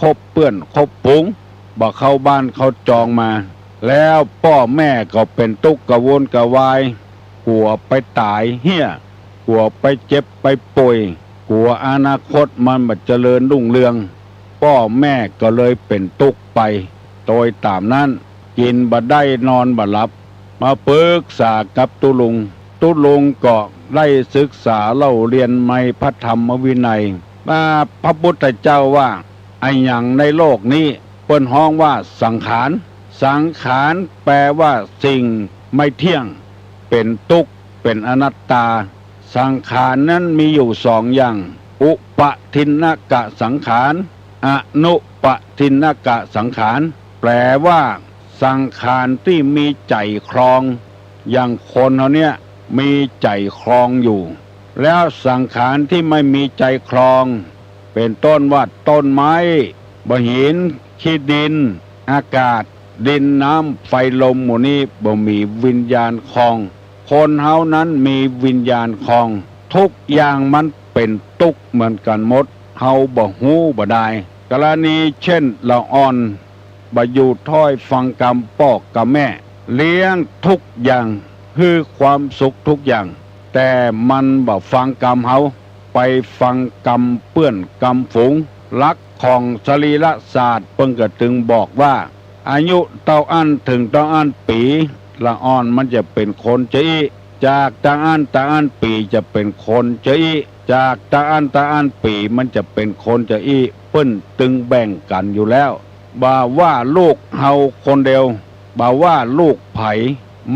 คบเปื้อนคบปุ๋งบ่เข้าบ้านเขาจองมาแล้วพ่อแม่ก็เป็นทุกข์กระวนกระวายกลัวไปตายเหี้ยกลัวไปเจ็บไปป่วยกลัวอนาคตมันบ่เจริญรุ่งเรืองพ่อแม่ก็เลยเป็นทุกข์ไปโดยตามนั้นกินบ่ได้นอนบ่หลับมาปรึกษากับตุลุงก็ได้ศึกษาเล่าเรียนในพระธรรมวินัยว่าพระพุทธเจ้าว่าไอ้หยังในโลกนี้เปิ้นฮ้องว่าสังขารแปลว่าสิ่งไม่เที่ยงเป็นทุกข์เป็นอนัตตาสังขารนั้นมีอยู่สองอย่างอุปทินนกะสังขารอนุปทินนกะสังขารแปลว่าสังขารที่มีใจครองอย่างคนเขาเนี่ยมีใจครองอยู่แล้วสังขารที่ไม่มีใจครองเป็นต้นว่าต้นไม้บ่หินขี้ดินอากาศดินน้ำไฟลมหมู่นี้บ่มีวิญญาณครองคนเฮานั้นมีวิญญาณครองทุกอย่างมันเป็นทุกข์เหมือนกันหมดเฮาบ่ฮู้บ่ได้กรณีเช่นละอ่อนบ่อยู่ถ้อยฟังกรรมพ่อกับแม่เลี้ยงทุกอย่างคือความสุขทุกอย่างแต่มันบ่ฟังกรรมเฮาไปฟังกรรมเปื้อนกรรมฝูงลักของสรีระศาสตร์เพิ่นก็ถึงบอกว่าอายุเต้าอั้นถึงเต้าอั้นปีละอ่อนมันจะเป็นคนจะอีจากตาอั้นปีจะเป็นคนจะอีจากตาอั้นปีมันจะเป็นคนจะอีเพิ่นตึงแบ่งกันอยู่แล้วบ่าว่าลูกเฮาคนเดียวบ่าว่าลูกไผ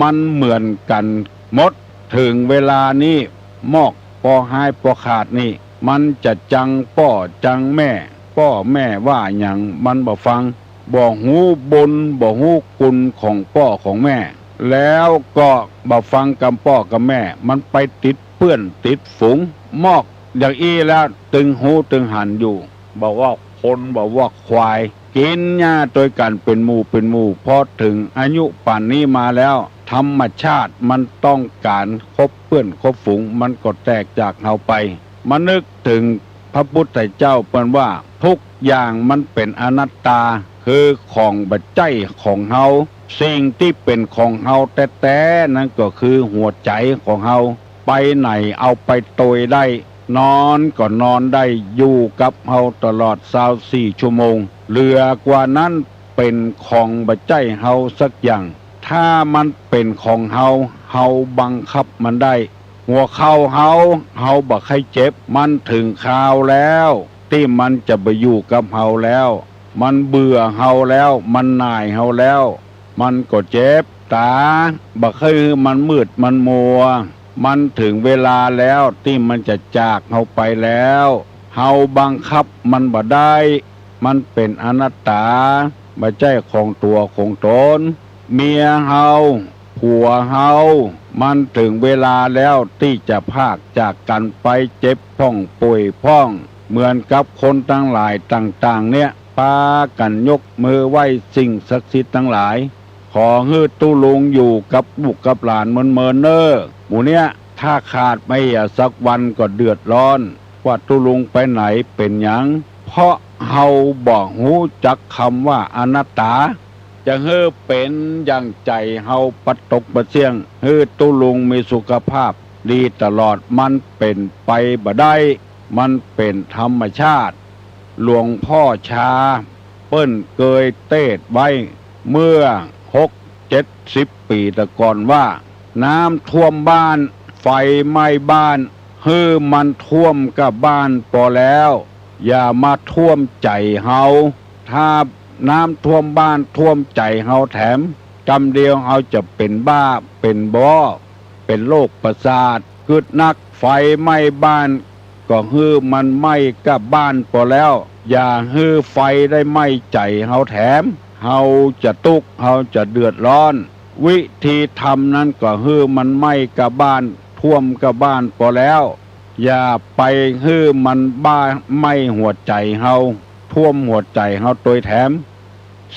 มันเหมือนกันหมดถึงเวลานี้มอกพอหายพอขาดนี่มันจะจังพ่อจังแม่พ่อแม่ว่าอย่างมันบ่ฟังบ่ฮู้บุญบ่ฮู้คุณของพ่อของแม่แล้วก็บ่ฟังกับพ่อกับแม่มันไปติดเปื้อนติดฝูงมอกอย่างอี้แล้วตึงหูตึงหันอยู่บอกว่าคนบอกว่าควายกินหญ้าโดยกันเป็นหมู่พอถึงอายุป่านนี้มาแล้วธรรมชาติมันต้องการคบเพื่อนคบฝูงมันก็แตกจากเฮาไปมานึกถึงพระพุทธเจ้าเปิ้นว่าทุกอย่างมันเป็นอนัตตาคือของบัจจัยของเฮาสิ่งที่เป็นของเฮาแต่นั่นก็คือหัวใจของเฮาไปไหนเอาไปโตยได้นอนก็นอนได้อยู่กับเฮาตลอด24ชั่วโมงเหลือกว่านั้นเป็นของบัจจัยเฮาสักอย่างถ้ามันเป็นของเฮาบังคับมันได้หัวเข้าเฮาบ่ให้เจ็บมันถึงคราวแล้วที่มันจะไปอยู่กับเฮาแล้วมันเบื่อเฮาแล้วมันหน่ายเฮาแล้วมันก็เจ็บตาบ่คือมันมืดมันมัวมันถึงเวลาแล้วที่มันจะจากเฮาไปแล้วเฮาบังคับมันบ่ได้มันเป็นอนัตตาบ่ใช่ของตัวของตนเมียเฮาผัวเฮามันถึงเวลาแล้วที่จะพากจากกันไปเจ็บพ้องป่วยพ้องเหมือนกับคนทั้งหลายต่างๆเนี่ยพากันยกมือไหว้สิ่งศักดิ์สิทธิ์ทั้งหลายขอให้ตุลุงอยู่กับลูกกับหลานเมินเน้อหมู่เนี้ยถ้าขาดไม่สักวันก็เดือดร้อนว่าตุลุงไปไหนเป็นหยังเพราะเฮาบอกหูจักคำว่าอนัตตาจะเฮือเป็นอย่างใจเฮาปัดตกประเสียงเฮือตุลุงมีสุขภาพดีตลอดมันเป็นไปบ่ได้มันเป็นธรรมชาติหลวงพ่อชาเปิ้นเคยเทศน์ไว้เมื่อ60-70 ปีแต่ก่อนว่าน้ำท่วมบ้านไฟไหม้บ้านฮือมันท่วมกับบ้านพอแล้วอย่ามาท่วมใจเฮาถ้าน้ำท่วมบ้านท่วมใจเฮาแถมกำเดียวเฮาจะเป็นบ้าเป็นบ้อเป็นโรคประสาทกึดนักไฟไหม้บ้านก็ฮือมันไหม้กับบ้านพอแล้วอย่าฮือไฟได้ไหม้ใจเฮาแถมเฮาจะทุกข์เฮาจะเดือดร้อนวิธีทำนั้นก็ฮือมันไหม้กับบ้านท่วมกับบ้านพอแล้วอย่าไปฮือมันบ้าไหม้หัวใจเฮาท่วมหัวใจเฮาโดยแถม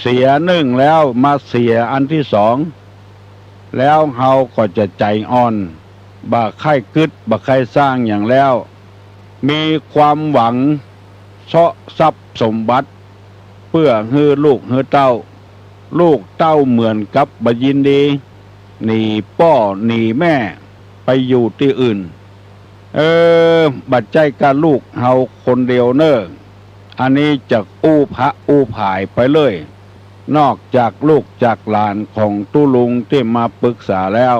เสียหนึ่งแล้วมาเสียอันที่สองแล้วเฮาก็จะใจอ่อนบ่ใคร่กึดบ่ใคร่สร้างอย่างแล้วมีความหวังเสาะทรัพย์สมบัติ พื่อฮื้อลูกฮื้อเต้าลูกเต้าเหมือนกับบยินดีหนีพ่อหนีแม่ไปอยู่ที่อื่นบัดใจกับลูกเฮาคนเดียวเนอะอันนี้จะอู้พระอู้ผายไปเลยนอกจากลูกจากหลานของตู้ลุงที่มาปรึกษาแล้ว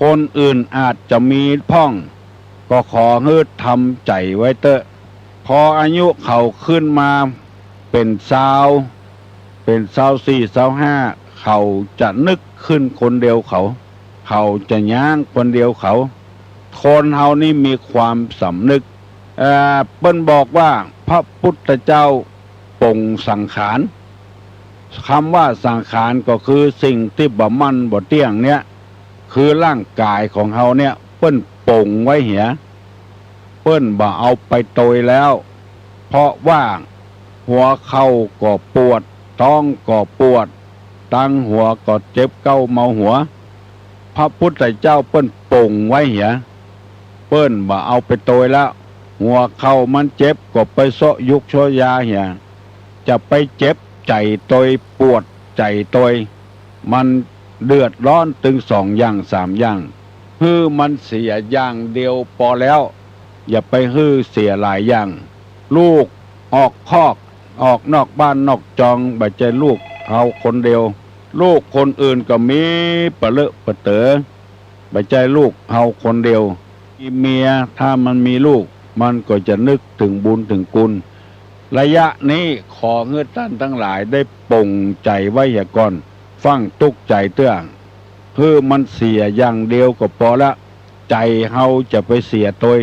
คนอื่นอาจจะมีพ่องก็ขอให้ทำใจไว้เตอะพออายุเขาขึ้นมาเป็นสาวสี่สาวห้าเขาจะนึกขึ้นคนเดียวเขาจะย่างคนเดียวคนเฮานี่มีความสำนึกเปิ้นบอกว่าพระพุทธเจ้าปรงสังขารคำว่าสังขารก็คือสิ่งที่บ่มั่นบ่เที่ยงเนี่ยคือร่างกายของเฮาเนี่ยเปิ้นปรงไว้เหียเปิ้นบ่เอาไปโตยแล้วเพราะว่าหัวเข่าก็ปวดท้องก็ปวดตั้งหัวก็เจ็บเก้าเมาหัวพระพุทธเจ้าเปิ้นปรงไว้เหียเปิ้นบ่เอาไปโตยแล้วหัวเข่ามันเจ็บก็ไปเสาะยุกโชยาเหียจะไปเจ็บใจตยปวดใจตยมันเดือดร้อนถึง2 อย่าง 3 อย่างฮื้อมันเสียอย่างเดียวพอแล้วอย่าไปฮื้อเสียหลายอย่างลูกออกคอกออกนอกบ้านนอกจองบ่ใจลูกเอาคนเดียวลูกคนอื่นก็มีปะเลอะปะเต๋อบ่ใจลูกเอาคนเดียวเมียถ้ามันมีลูกมันก็จะนึกถึงบุญถึงกุลระยะนี้ขอเงือท่านทั้งหลายได้ปรงใจไว้อย่าก่อนฟังตุกใจเตื้องเพื่อมันเสียอย่างเดียวก็พอละใจเฮาจะไปเสียตัว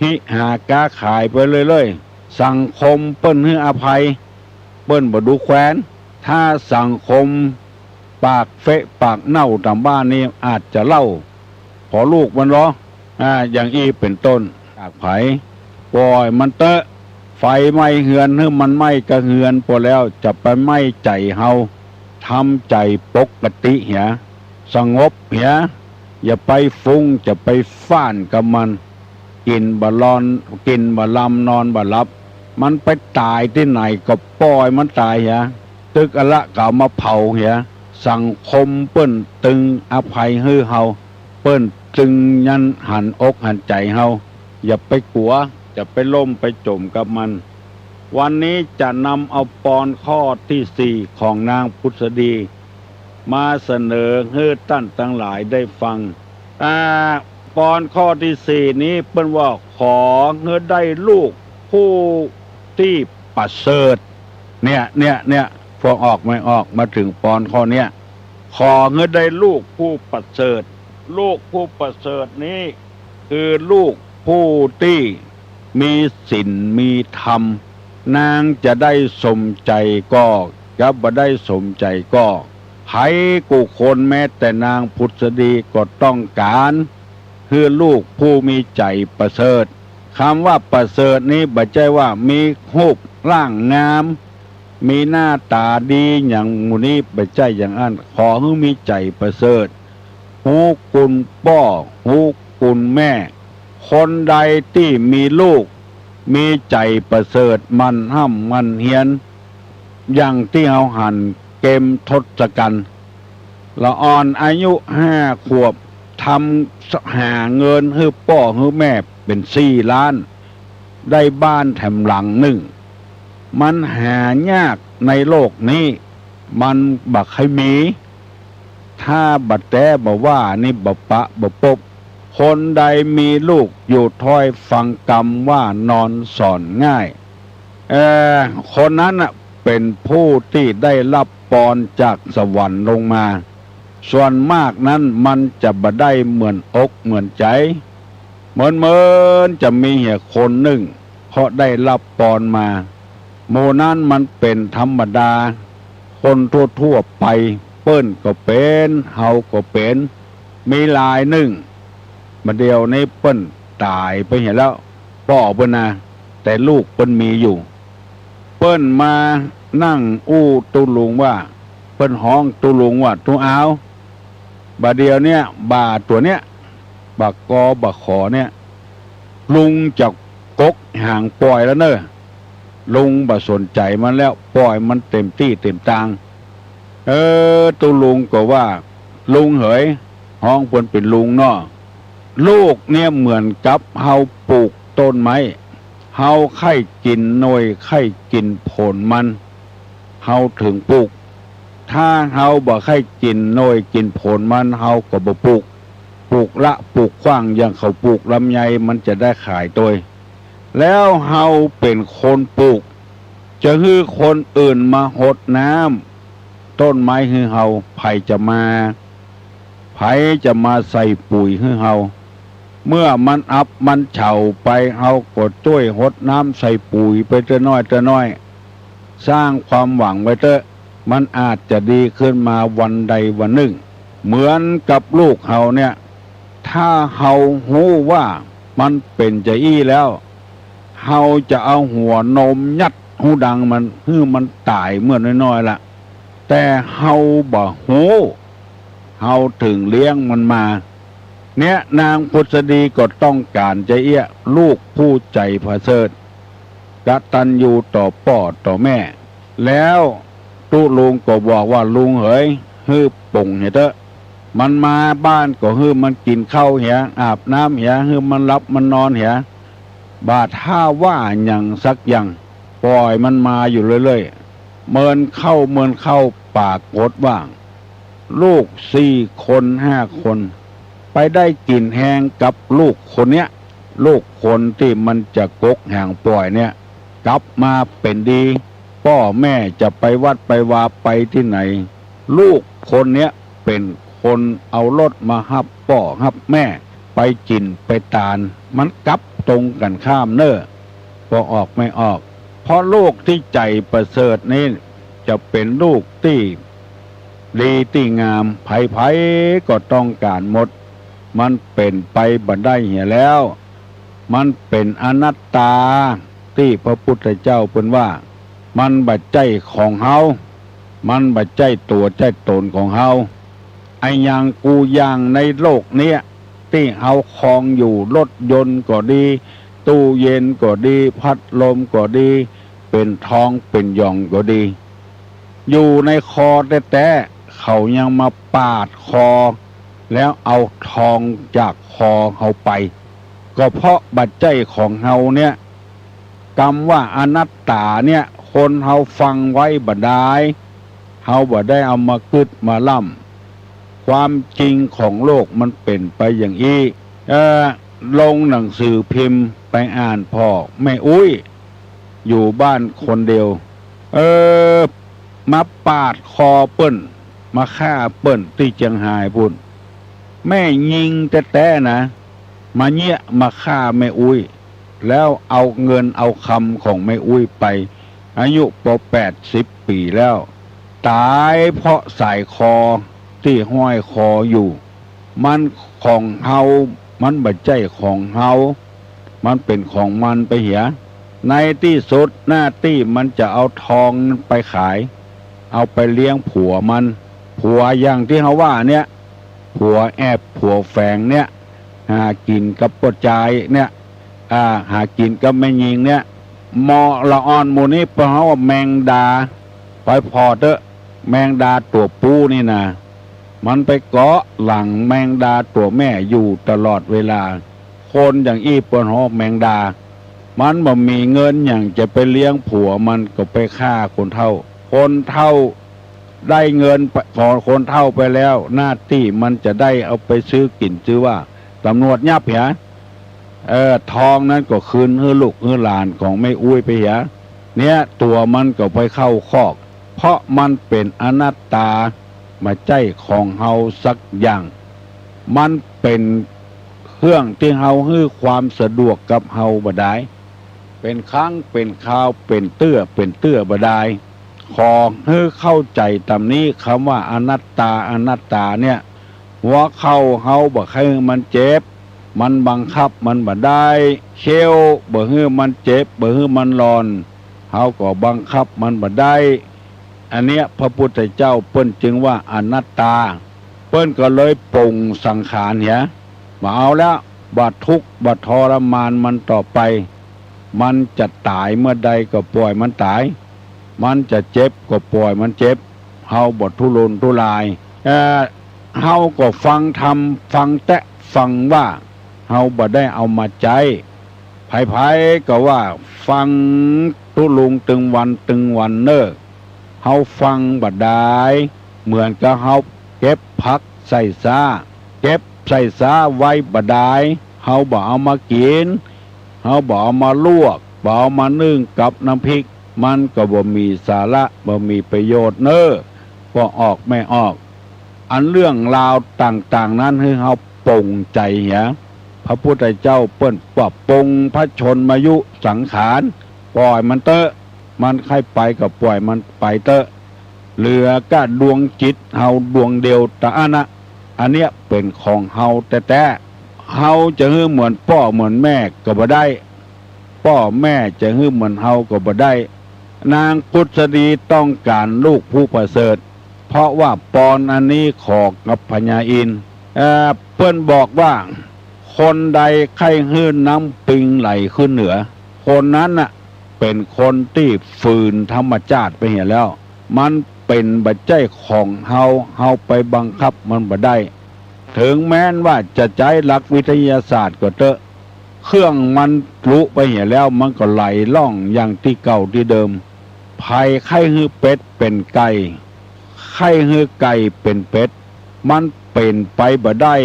หิหาก้าขายไปเลยสังคมเปิ้นให้อภัยเปิ้นบ่ดูแคว้นถ้าสังคมปากเฟะปากเน่าตามบ้านนี้อาจจะเล่าพอลูกมันเหรออย่างอีเป็นต้นจากไผปล่อยมันเตอะไฟไหม้เหือนให้มันไหม้กระเหือนพอแล้วจะไปไหม้ใจเฮาทำใจปกติเหียสงบเหียอย่าไปฟุ้งจะไปฟ้านกับมันกินบะลอนกินบะลำนอนบะลับมันไปตายที่ไหนก็ปล่อยมันตายเหียตึกอะละเก่ามาเผาเหียสังคมเปิ้นตึงอภัยให้เฮาเปิ้นตึงยันหันอกหันใจเฮาอย่าไปกลัวจะไปล่มไปจมกับมันวันนี้จะนำเอาปอนข้อที่4ของนางพุทธดีมาเสนอให้ท่านทั้งหลายได้ฟังปอนข้อที่4นี้เป็นว่าขอให้ได้ลูกผู้ที่ประเสริฐเนี่ยพอออกไม่ออกมาถึงปอนข้อเนี้ยขอให้ได้ลูกผู้ประเสริฐลูกผู้ประเสริฐนี้คือลูกผู้ที่มีศีลมีธรรมนางจะได้สมใจก็กับบ่ได้สมใจก็ไผกูคนแม้แต่นางพุทธดีก็ต้องการคือลูกผู้มีใจประเสริฐคำว่าประเสริฐนี้บ่ใช่ว่ามีรูปร่างงามมีหน้าตาดีอย่างหมู่นี้บ่ใช่อย่างนั้นขอให้มีใจประเสริฐฮู้คุณพ่อฮู้คุณแม่คนใดที่มีลูกมีใจประเสริฐมันห้ำมันเฮียนอย่างที่เอาหันเกมทศกัณฐ์ละอ่อนอายุ5 ขวบทำหาเงินให้พ่อให้แม่เป็น4 ล้านได้บ้านแถมหลังหนึ่งมันหายากในโลกนี้มันบักให้มีถ้าบัดแต่บ่ว่านี่บ่ปะบ่ปบคนใดมีลูกอยู่ถ้อยฟังกรรมว่านอนสอนง่ายคนนั้นเป็นผู้ที่ได้รับปอนจากสวรรค์ลงมาส่วนมากนั้นมันจะบ่ได้เหมือนอกเหมือนใจเหมือนจะมีเหียคนหนึ่งเพราะได้รับปอนมาโมนั้นมันเป็นธรรมดาคนทั่วไปเปิ้นก็เป็นเฮาก็เป็นมีหลายหนึ่งมาเดียวนี้เปิ้นตายไปเห็นแล้วพ่อเปิ้นนะแต่ลูกเปิ้นมีอยู่เปิ้นมานั่งอู้ตุลุงว่าเปิ้นห้องตุลุงว่าตุเอาบาเดียวเนี่ยบาตัวเนี้ยบากอบาขอเนี่ยลุงจะกกห่างปล่อยแล้วเนอะ ลุงบ่สนใจมันแล้วปล่อยมันเต็มที่เต็มทางตัวลุงก็ว่าลุงเหยห้องเพิ่นเป็นลุงเนาะลูกเนี่ยเหมือนกับเฮาปลูกต้นไม้เฮาไข่กินหน่วยไข่กินผลมันเฮาถึงปลูกถ้าเฮาบ่ไข่กินหน่วยกินผลมันเฮาก็บ่ปลูกละปลูกขว้างอย่างเขาปลูกลำไยมันจะได้ขายตัวแล้วเฮาเป็นคนปลูกจะฮื้อคนอื่นมาหดน้ำต้นไม้ฮื้อเฮาไผจะมาใส่ปุ๋ยฮื้อเฮาเมื่อมันอับมันเฉาไปเฮาก็ช่วยหดน้ำใส่ปุ๋ยไปเท่าน้อยสร้างความหวังไว้เถอะมันอาจจะดีขึ้นมาวันใดวันหนึ่งเหมือนกับลูกเฮาเนี่ยถ้าเฮาหู้ว่ามันเป็นจะอี้แล้วเฮาจะเอาหัวนมยัดหูดังมันฮื้อมันตายเมื่อน้อยๆละแต่เฮาบ่หูเฮาถึงเลี้ยงมันมาเนี่ยนางพุทธดีก็ต้องการใจเอี้ยลูกผู้ใจประเสริฐกตัญญูต่อพ่อต่อแม่แล้วตุลุงก็บอกว่าลุงเหยฮื้อป่งเถอะมันมาบ้านก็ฮื้อมันกินข้าวเหียอาบน้ำเหียฮื้อมันรับมันนอนเหียบาดถ้าว่าอย่างสักอย่างปล่อยมันมาอยู่เรื่อยๆเมินเข้าปากกดว่างลูก4 คน5 คนไปได้กินแห้งกับลูกคนเนี้ยลูกคนที่มันจะกกแห่งปล่อยเนี่ยกลับมาเป็นดีพ่อแม่จะไปวัดไปวาไปที่ไหนลูกคนเนี้ยเป็นคนเอารถมาฮับพ่อฮับแม่ไปกินไปตาลมันกลับตรงกันข้ามเน้อพอออกไม่ออกเพราะลูกที่ใจประเสริฐนี่จะเป็นลูกที่ดีที่งามไผก็ต้องการหมดมันเป็นไปบัดได้เหี่ยแล้วมันเป็นอนัตตาที่พระพุทธเจ้าเป็นว่ามันบัดใจของเฮามันบัดใจตัวใจตนของเฮาไอ้อย่างกูอย่างในโลกเนี้ยที่เฮาครองอยู่รถยนต์ก็ดีตู้เย็นก็ดีพัดลมก็ดีเป็นทองเป็นหยองก็ดีอยู่ในคอแต่เขายังมาปาดคอแล้วเอาทองจากคอเขาไปก็เพราะบัดใจของเฮาเนี่ยกรรมว่าอนัตตาเนี่ยคนเฮาฟังไว้บ่ได้เฮาบ่ได้เอามาคิดมาล่ำความจริงของโลกมันเป็นไปอย่างนี้ลงหนังสือพิมพ์ไปอ่านพ่อแม่อุ้ยอยู่บ้านคนเดียวมาปาดคอเปิ้นมาฆ่าเปิ้นที่เชียงรายพุ่นแม่ยิงแต่นะมาเนี้ยมาฆ่าแม่อุ้ยแล้วเอาเงินเอาคำของแม่อุ้ยไปอายุพอ80 ปีแล้วตายเพราะสายคอที่ห้อยคออยู่มันของเฮามันบัดใจของเฮามันเป็นของมันไปเหียในที่สุดหน้าที่มันจะเอาทองไปขายเอาไปเลี้ยงผัวมันผัวอย่างที่เขาว่าเนี่ยผัวแอบผัวแฝงเนี่ยหากินกับปจายเนี่ยหากินกับแม่ยิงเนี่ยมอละอ่อนหมูนี้เพราะว่าแมงดาไปพอเถอะแมงดาตัวปูนี่นะมันไปเกาะหลังแมงดาตัวแม่อยู่ตลอดเวลาคนอย่างอีปนหอกแมงดามันบ่มีเงินอย่างจะไปเลี้ยงผัวมันก็ไปฆ่าคนเฒ่าได้เงินพอคนเฒ่าไปแล้วหน้าที่มันจะได้เอาไปซื้อกินซื้อว่าตำรวจยับเหียทองนั้นก็คืนให้ลูกให้หลานของไม่อุ้ยไปเหียเนี่ยตัวมันก็ไปเข้าคอกเพราะมันเป็นอนัตตามาใจของเฮาสักอย่างมันเป็นเครื่องที่เฮาให้ความสะดวกกับเฮาบ่ได้เป็นครั้งเป็นคราวเป็นเตื้อบ่ได้ขอให้เข้าใจตามนี้คำว่าอนัตตาเนี่ยหัวเข้าเฮาบ่ให้มันเจ็บมันบังคับมันบ่ได้เชี่ยวบ่ให้มันเจ็บบ่ให้มันร้อนเฮาก็บังคับมันบ่ได้อันเนี้ยพระพุทธเจ้าเปิ้นจึงว่าอนัตตาเปิ้นก็เลยปรงสังขารเหียมาเอาแล้วบ่ทุกข์บ่ทรมานมันต่อไป มันจะตายเมื่อใดก็ปล่อยมันตายมันจะเจ็บก็ปล่อยมันเจ็บเฮาบททุรนทุรายเฮาก็ฟังธรรมฟังแตะฟังว่าเฮาบ่ได้เอามาใจไผๆก็ว่าฟังทุลุงตึงวันเนอเฮาฟังบ่ได้เหมือนกับเฮาเก็บผักใส่ซาเก็บใส่ซาไว้บ่ได้เฮาบ่เอามากินเฮาบ่เอามาลวกบ่เอามานึ่งกับน้ำพริกมันก็บ่มีสาระบ่มีประโยชน์เนอก็ออกไม่ออกอันเรื่องราวต่างๆนั้นให้เฮาปลงใจเหียพระพุทธเจ้าเปิ้นว่าปลงพระชนมายุสังขารปล่อยมันเตอะมันใครไปก็ปล่อยมันไปเตอะเหลือก็ดวงจิตเฮาดวงเดียวตะอันเนี้ยเป็นของเฮาแต่เฮาจะฮื้อเหมือนพ่อเหมือนแม่ก็บ่ได้พ่อแม่จะฮื้อเหมือนเฮาก็บ่ได้นางพุทธดีต้องการลูกผู้ประเสริฐเพราะว่าปอนอันนี้ขอกับพญาอินทร์เพิ่นบอกว่าคนใดใครฮื้อน้ำปิงไหลขึ้นเหนือคนนั้นน่ะเป็นคนที่ฝืนธรรมชาติไปเห็นแล้วมันเป็นบัจจัยของเฮาไปบังคับมันบ่ได้ถึงแม้นว่าจะใช้หลักวิทยาศาสตร์ก็เถอะเครื่องมันรู้ไปเห็นแล้วมันก็ไหลล่องอย่างที่เก่าที่เดิมภัยไข้ฮื้อเป็ดเป็นไก่ไข้ฮื้อไก่เป็นเป็ดมันเป็นไปบ่ได้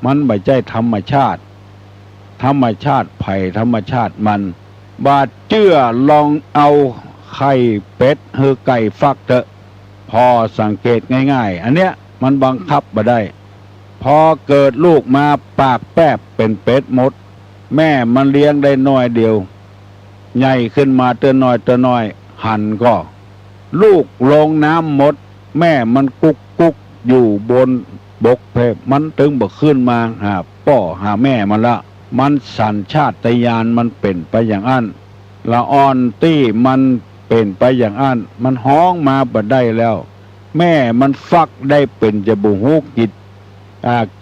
มันไม่ใช่ธรรมชาติภัยธรรมชาติมันบาดเจื้อลองเอาไข่เป็ดฮื้อไก่ฟักเถอะพอสังเกตง่ายๆอันเนี้ยมันบังคับบ่ได้พอเกิดลูกมาปากแป๊บเป็นเป็ดหมดแม่มันเลี้ยงได้น้อยเดียวใหญ่ขึ้นมาเตอน้อยหันก็ลูกลงน้ำหมดแม่มันกุกอยู่บนบกเพมันถึงบ่ขึ้นมาหาพ่อหาแม่มันละมันสัญชาตญาณมันเป็นไปอย่างนั้นละอ่อนตี้มันเป็นไปอย่างนั้นมันห้องมาบ่ได้แล้วแม่มันฟักได้เป็นจะบุหู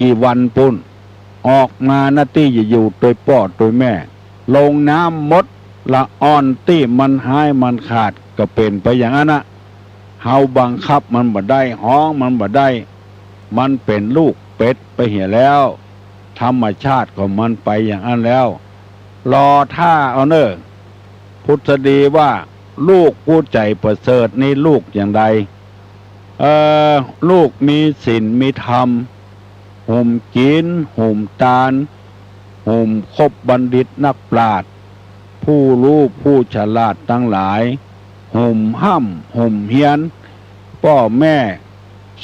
กี่วันปุ่นออกมาหน้าที่จะอยู่ตัวพ่อตัวแม่ลงน้ำมดละอ่อนตี้มันหายมันขาดก็เป็นไปอย่างนั้นนะเฮาบังคับมันบ่ได้ห้องมันบ่ได้มันเป็นลูกเป็ดไปเหี่ยแล้วธรรมชาติของมันไปอย่างนั้นแล้วรอท่าเอาเนอพุทธดีว่าลูกผู้ใจประเสริฐนี่ลูกอย่างใดลูกมีศีลมีธรรมห่มกินห่มตาลห่มคบบัณฑิตนักปราชญ์ผู้รู้ผู้ฉลาดทั้งหลายห่มห้ำห่มเฮียนพ่อแม่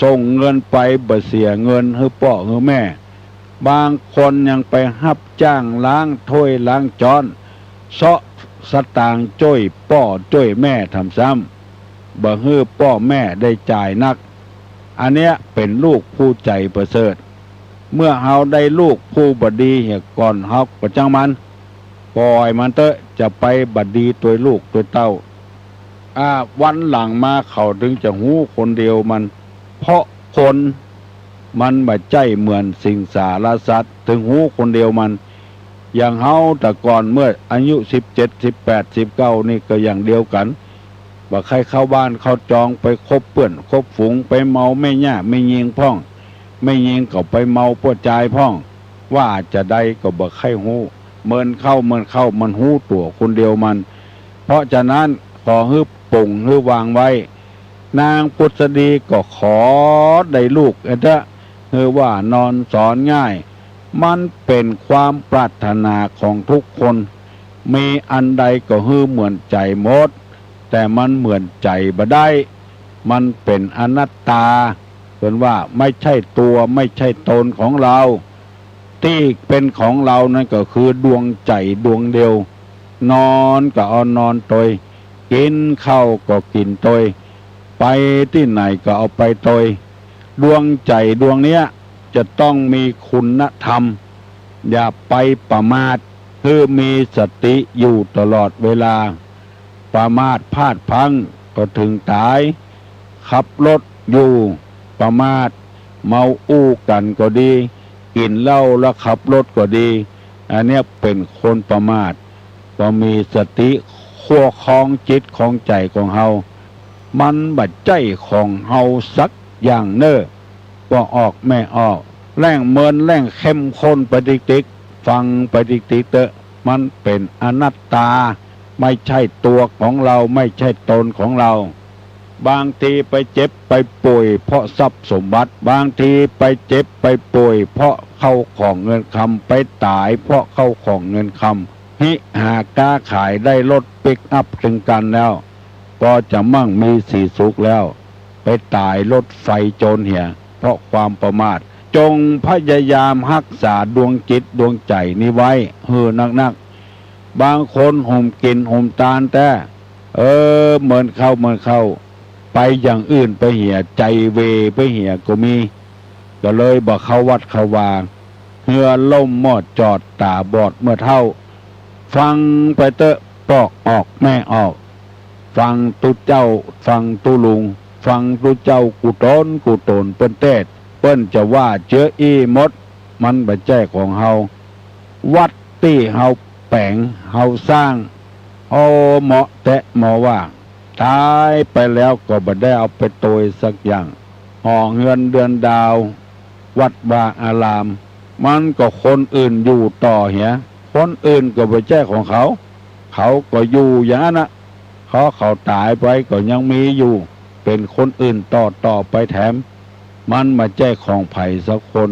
ส่งเงินไปบ่เสียเงินให้พ่อให้แม่บางคนยังไปรับจ้างล้างถ้วยล้างจานเซาะสตางค์จ้อยพ่อจ้อยแม่ทำซ้ำบ่ให้พ่อแม่ได้จ่ายนักอันเนี้ยเป็นลูกผู้ใจประเสริฐเมื่อเฮาได้ลูกผู้บดีเหี่ยก่อนเฮาก็จังมันปล่อยมันเตอะจะไปบดีตัวลูกตัวเต้าวันหลังมาเขาถึงจะหู้คนเดียวมันเพราะคนมันบ่ใจเหมือนสิงสารสัตว์ถึงหู้คนเดียวมันอย่างเฮาแต่ก่อนเมื่ออายุ17 18 19นี่ก็อย่างเดียวกันบ่ใครเข้าบ้านเข้าจองไปคบเปื้อนคบฝูงไปเมาไม่ย่าไม่ยิงพ่องไม่ยิงก็ไปเมาปวดใจพ่องว่าจะได้ก็บ่ใครหู้เมินเข้ามันหู้ตัวคนเดียวมันเพราะฉะนั้นขอฮึบปุ่งฮึวางไว้นางพุทธดีก็ขอได้ลูกคือว่านอนสอนง่ายมันเป็นความปรารถนาของทุกคนมีอันใดก็ฮือเหมือนใจหมดแต่มันเหมือนใจบ่ได้มันเป็นอนัตตาเป็นว่าไม่ใช่ตัวไม่ใช่ตนของเราที่เป็นของเรานั่นก็คือดวงใจดวงเดียวนอนก็เอานอนตยกินข้าวก็กินตยไปที่ไหนก็เอาไปตยดวงใจดวงเนี้ยจะต้องมีคุณธรรมอย่าไปประมาทคือมีสติอยู่ตลอดเวลาประมาทพลาดพลั้งก็ถึงตายขับรถอยู่ประมาทเมาอู้กันก็ดีกินเหล้าแล้วขับรถก็ดีอันเนี้ยเป็นคนประมาท ก็มีสติขั้วคองจิตของใจของเฮามันบัดใจของเฮาสักอย่างเน้อก็ออกแม่ออกแร่งเมินแร่งเข้มข้นไปติ๊กๆฟังไปติ๊กๆเตอะมันเป็นอนัตตาไม่ใช่ตัวของเราไม่ใช่ตนของเราบางทีไปเจ็บไปป่วยเพราะทรัพย์สมบัติบางทีไปเจ็บไปป่วยเพราะเข้าของเงินคำไปตายเพราะเข้าของเงินคำหิหาก้าขายได้รถปิกอัพถึงกันแล้วก็จะมั่งมีสีสุขแล้วไปตายรถไฟโจรเหี่ยเพราะความประมาทจงพยายามรักษาดวงจิตดวงใจนี้ไว้นักบางคนห่มกินห่มตาลแต่เหมือนเข้าไปอย่างอื่นไปเหี่ยใจเวไปเหี่ยก็มีก็เลยบอกเขาวัดเขาวาเหือล่มมอดจอดตาบอดเมื่อเท่าฟังไปเตอะปอกออกแม่ออกฟังตุเจ้าฟังตุลุงฟังตุเจ้ากูตนเปิ้นเตดเปิ้นจะว่าเจออีมดมันบัดแจ้ของเฮาวัดที่เฮาแปลงเฮาสร้างเหมาะแต่หมอว่าตายไปแล้วก็บ่ได้เอาไปโตยสักอย่างห่อเงินเดือนดาววัดวาอารามมันก็คนอื่นอยู่ต่อเหียคนอื่นก็บ่แจ้ของเขาก็อยู่อย่างนั้นนะเขาตายไปก็ยังมีอยู่เป็นคนอื่นต่อไปแถมมันมาแจ้ของไผ่สักคน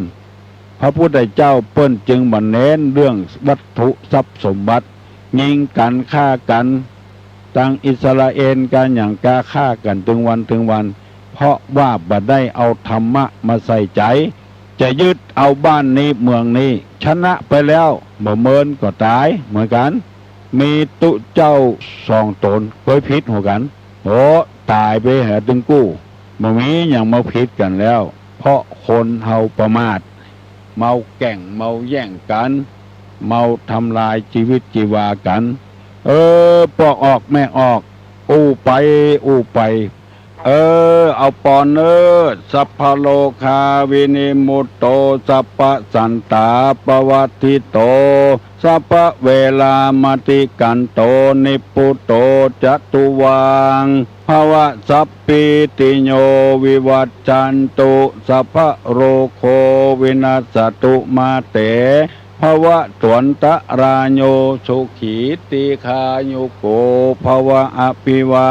พระพุทธเจ้าเปิ้นจึงมาเน้นเรื่องวัตถุทรัพย์สมบัติยิงกันฆ่ากันตั้งอิสราเอลกันอย่างกาฆ่ากันถึงวันเพราะว่าบ่ได้เอาธรรมะมาใส่ใจจะยึดเอาบ้านนี้เมืองนี้ชนะไปแล้วบ่เมินก็ตายเหมือนกันมีตุเจ้าสองตนเคยพิษหัวกันตายไปหาตึงกู้บ่มีอย่างมาพิษกันแล้วเพราะคนเฮาประมาทเมาแก่งเมาแย่งกันเมาทำลายชีวิตชีวากันปอกออกแม่ออกอู้ไปเอาปอนสัพพโลคาวินิมุตโตสัพพสันตาปวัตติโตสัพพเวลามติกันโตนิปุตโตจตุวังภวะสัพพิติโยวิวัจจันตุสัพพโรโควินาสตุมาเตภวะตวนตะราโยสุขีติคายุโกภวะอภิวา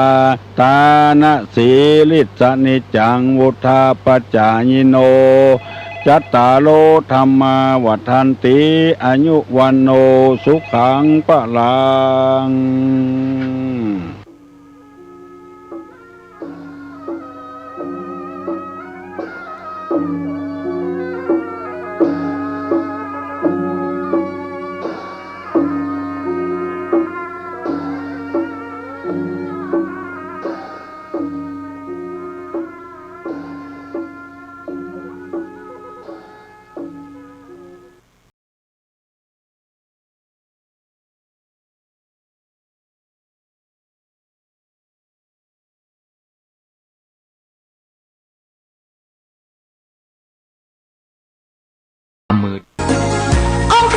ตานะสีลิสนิจังวุธาปจายิโนจัตตาโลธรรมาวัฏันติอายุวันโนสุขังปะลัง